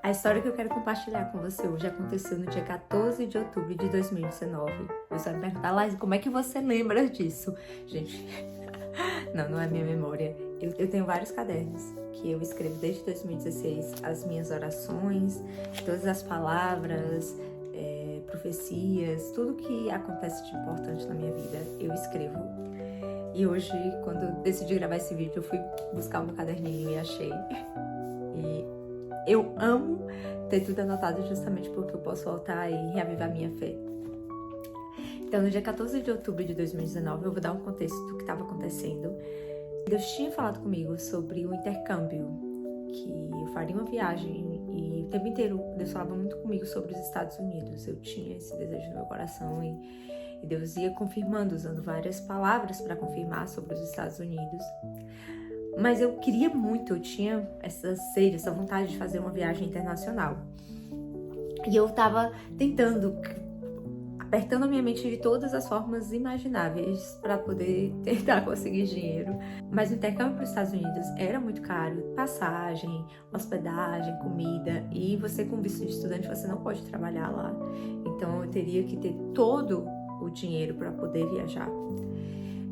A história que eu quero compartilhar com você hoje aconteceu no dia 14 de outubro de 2019. Você vai me perguntar, Laís, como é que você lembra disso? Gente, não é minha memória. Eu tenho vários cadernos que eu escrevo desde 2016, as minhas orações, todas as palavras, profecias, tudo que acontece de importante na minha vida, eu escrevo. E hoje, quando eu decidi gravar esse vídeo, eu fui buscar o meu caderninho e achei. E eu amo ter tudo anotado justamente porque eu posso voltar e reavivar minha fé. Então, no dia 14 de outubro de 2019, eu vou dar um contexto do que estava acontecendo. Deus tinha falado comigo sobre o intercâmbio, que eu faria uma viagem e o tempo inteiro Deus falava muito comigo sobre os Estados Unidos. Eu tinha esse desejo no meu coração e Deus ia confirmando, usando várias palavras para confirmar sobre os Estados Unidos. Mas eu queria muito, eu tinha essa sede, essa vontade de fazer uma viagem internacional. E eu tava tentando, apertando a minha mente de todas as formas imagináveis para poder tentar conseguir dinheiro. Mas o intercâmbio para os Estados Unidos era muito caro, passagem, hospedagem, comida, e você com visto de estudante você não pode trabalhar lá. Então eu teria que ter todo o dinheiro para poder viajar.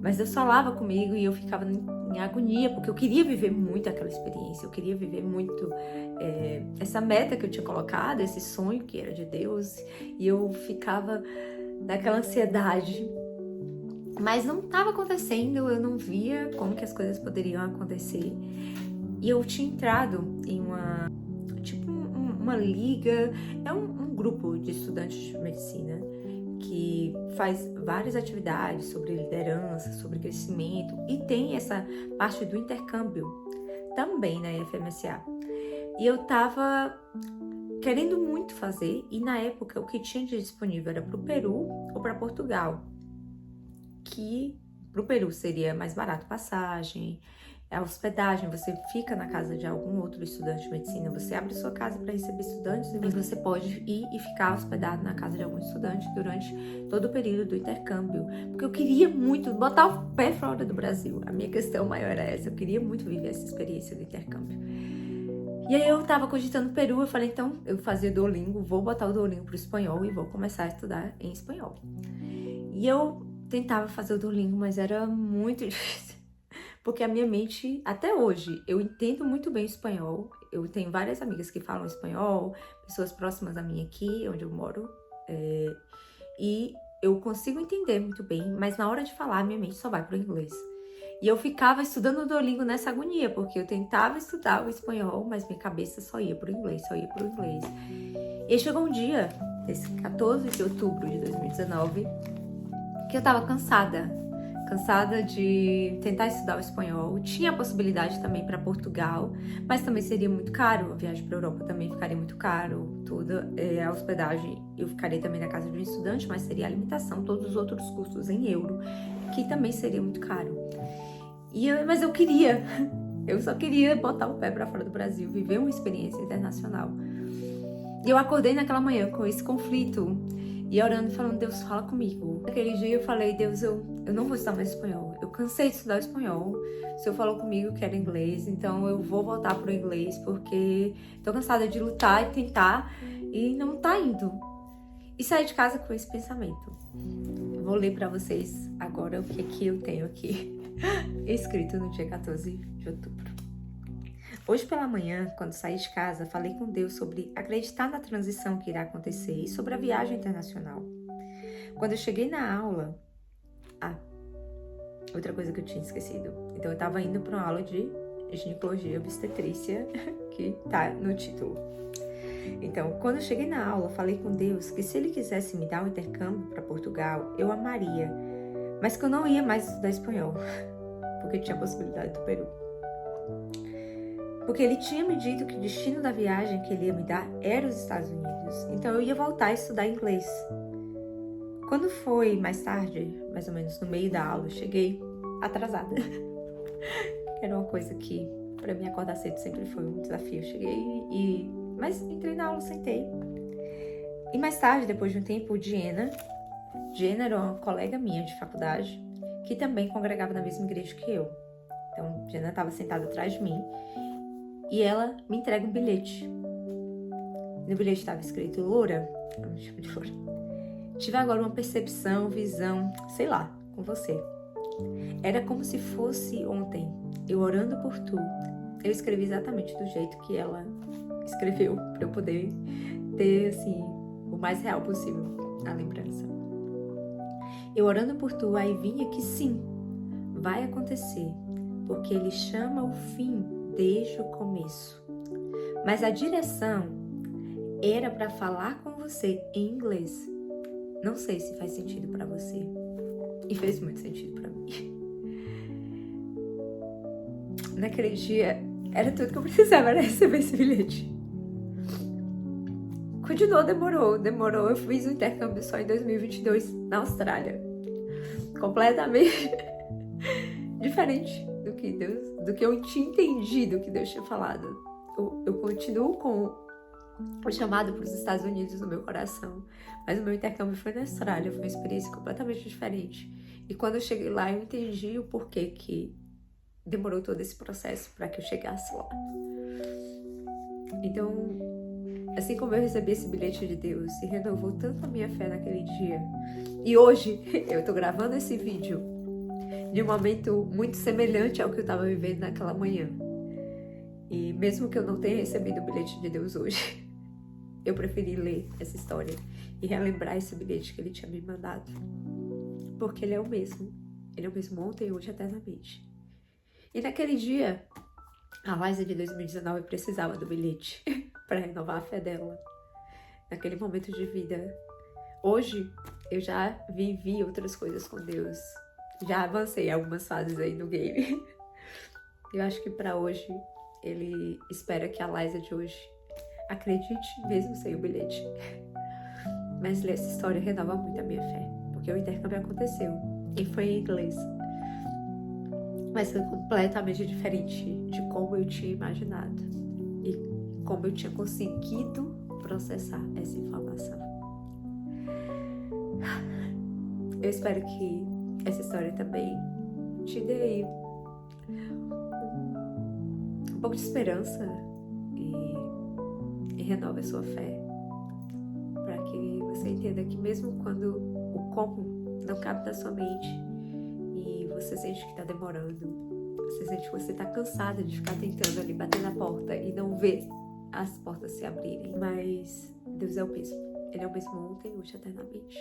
Mas Deus falava comigo e eu ficava em agonia, porque eu queria viver muito aquela experiência, eu queria viver muito essa meta que eu tinha colocado, esse sonho que era de Deus, e eu ficava naquela ansiedade. Mas não estava acontecendo, eu não via como que as coisas poderiam acontecer. E eu tinha entrado em uma liga, é um grupo de estudantes de medicina, que faz várias atividades sobre liderança, sobre crescimento, e tem essa parte do intercâmbio também na FMSA. E eu tava querendo muito fazer, e na época o que tinha de disponível era pro Peru ou para Portugal, que pro Peru seria mais barato passagem, a hospedagem, você fica na casa de algum outro estudante de medicina, você abre sua casa para receber estudantes e você pode ir e ficar hospedado na casa de algum estudante durante todo o período do intercâmbio, porque eu queria muito botar o pé fora do Brasil. A minha questão maior era essa, eu queria muito viver essa experiência do intercâmbio. E aí eu tava cogitando o Peru, eu falei, então eu fazia Duolingo, vou botar o Duolingo pro espanhol e vou começar a estudar em espanhol. E eu tentava fazer o Duolingo, mas era muito difícil. Porque a minha mente, até hoje, eu entendo muito bem o espanhol. Eu tenho várias amigas que falam espanhol, pessoas próximas a mim aqui, onde eu moro. E eu consigo entender muito bem, mas na hora de falar, minha mente só vai pro inglês. E eu ficava estudando o Duolingo nessa agonia, porque eu tentava estudar o espanhol, mas minha cabeça só ia pro inglês. E aí chegou um dia, esse 14 de outubro de 2019, que eu tava cansada de tentar estudar o espanhol. Tinha a possibilidade também para Portugal, mas também seria muito caro. A viagem para Europa também ficaria muito caro. Toda a hospedagem, eu ficaria também na casa de um estudante, mas seria a alimentação, todos os outros custos em euro, que também seria muito caro. Mas eu só queria botar o pé para fora do Brasil, viver uma experiência internacional. E eu acordei naquela manhã com esse conflito, e orando e falando, Deus, fala comigo. Naquele dia eu falei, Deus, eu não vou estudar mais espanhol. Eu cansei de estudar o espanhol. O Senhor falou comigo que era inglês, então eu vou voltar pro inglês, porque tô cansada de lutar e tentar, e não tá indo. E saí de casa com esse pensamento. Eu vou ler pra vocês agora o que eu tenho aqui escrito no dia 14 de outubro. Hoje pela manhã, quando saí de casa, falei com Deus sobre acreditar na transição que irá acontecer e sobre a viagem internacional. Quando eu cheguei na aula... outra coisa que eu tinha esquecido. Então eu estava indo para uma aula de ginecologia e obstetrícia, que tá no título. Então, quando eu cheguei na aula, falei com Deus que se Ele quisesse me dar um intercâmbio para Portugal, eu amaria, mas que eu não ia mais estudar espanhol, porque tinha a possibilidade do Peru. Porque Ele tinha me dito que o destino da viagem que Ele ia me dar era os Estados Unidos. Então eu ia voltar a estudar inglês. Quando foi mais tarde, mais ou menos no meio da aula, eu cheguei atrasada. Era uma coisa que para mim acordar cedo sempre foi um desafio. Eu cheguei mas entrei na aula, sentei. E mais tarde, depois de um tempo, Diana era uma colega minha de faculdade, que também congregava na mesma igreja que eu. Então, Diana estava sentada atrás de mim e ela me entrega um bilhete. No bilhete estava escrito: Loura, me chamo de Loura, tive agora uma percepção, visão, sei lá, com você. Era como se fosse ontem, eu orando por tu. Eu escrevi exatamente do jeito que ela escreveu, para eu poder ter, assim, o mais real possível a lembrança. Eu orando por tu, aí vinha que sim, vai acontecer, porque ele chama o fim desde o começo. Mas a direção era para falar com você em inglês. Não sei se faz sentido para você. E fez muito sentido para mim. Naquele dia, era tudo que eu precisava, era receber esse bilhete. Continuou, demorou. Eu fiz um intercâmbio só em 2022, na Austrália. Completamente diferente do que eu tinha entendido que Deus tinha falado. Eu continuo com o chamado para os Estados Unidos no meu coração, mas o meu intercâmbio foi na Austrália, foi uma experiência completamente diferente. E quando eu cheguei lá, eu entendi o porquê que demorou todo esse processo para que eu chegasse lá. Então, assim como eu recebi esse bilhete de Deus e renovou tanto a minha fé naquele dia, e hoje eu tô gravando esse vídeo de um momento muito semelhante ao que eu tava vivendo naquela manhã. E mesmo que eu não tenha recebido o bilhete de Deus hoje, eu preferi ler essa história e relembrar esse bilhete que ele tinha me mandado. Porque ele é o mesmo. Ele é o mesmo ontem, hoje, eternamente. E naquele dia, a Liza de 2019 precisava do bilhete para renovar a fé dela. Naquele momento de vida. Hoje, eu já vivi outras coisas com Deus. Já avancei algumas fases aí no game. Eu acho que para hoje, ele espera que a Liza de hoje acredite mesmo sem o bilhete. Mas ler essa história renova muito a minha fé. Porque o intercâmbio aconteceu. E foi em inglês. Mas foi completamente diferente de como eu tinha imaginado. E como eu tinha conseguido processar essa informação. Eu espero que essa história também te dê aí um pouco de esperança e renove a sua fé. Para que você entenda que mesmo quando o como não cabe na sua mente e você sente que está demorando, você sente que você está cansada de ficar tentando ali bater na porta e não ver as portas se abrirem. Mas Deus é o mesmo. Ele é o mesmo ontem, hoje, eternamente.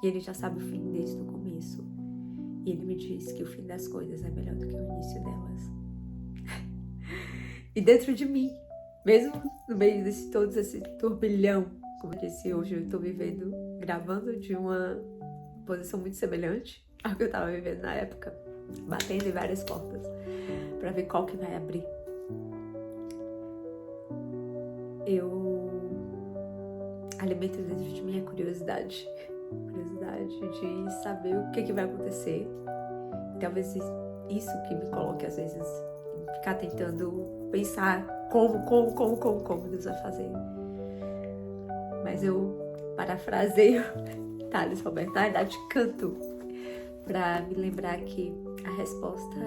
E Ele já sabe o fim desde o começo. E Ele me diz que o fim das coisas é melhor do que o início delas. E dentro de mim, mesmo no meio de todo esse turbilhão, como eu disse, hoje eu estou vivendo, gravando de uma posição muito semelhante ao que eu estava vivendo na época, batendo em várias portas para ver qual que vai abrir. Eu alimento dentro de mim a curiosidade de saber o que vai acontecer. Talvez isso que me coloque às vezes em ficar tentando pensar como Deus vai fazer. Mas eu parafraseio Thales Roberto, na verdade canto, para me lembrar que a resposta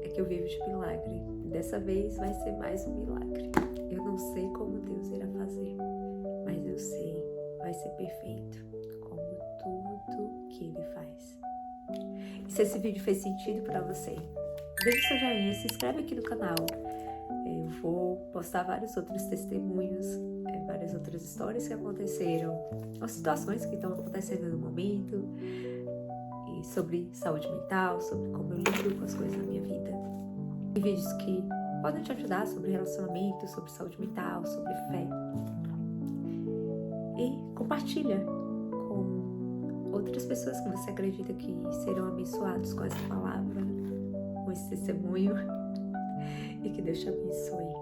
é que eu vivo de milagre. Dessa vez vai ser mais um milagre. Eu não sei como Deus irá fazer, mas eu sei, vai ser perfeito, como tudo que Ele faz. E se esse vídeo fez sentido para você, deixa o seu joinha, se inscreve aqui no canal. Eu vou postar vários outros testemunhos, várias outras histórias que aconteceram, ou situações que estão acontecendo no momento, e sobre saúde mental, sobre como eu lido com as coisas na minha vida. E vídeos que podem te ajudar sobre relacionamento, sobre saúde mental, sobre fé. E compartilha com outras pessoas que você acredita que serão abençoados com essa palavra, com esse testemunho. E que Deus te abençoe.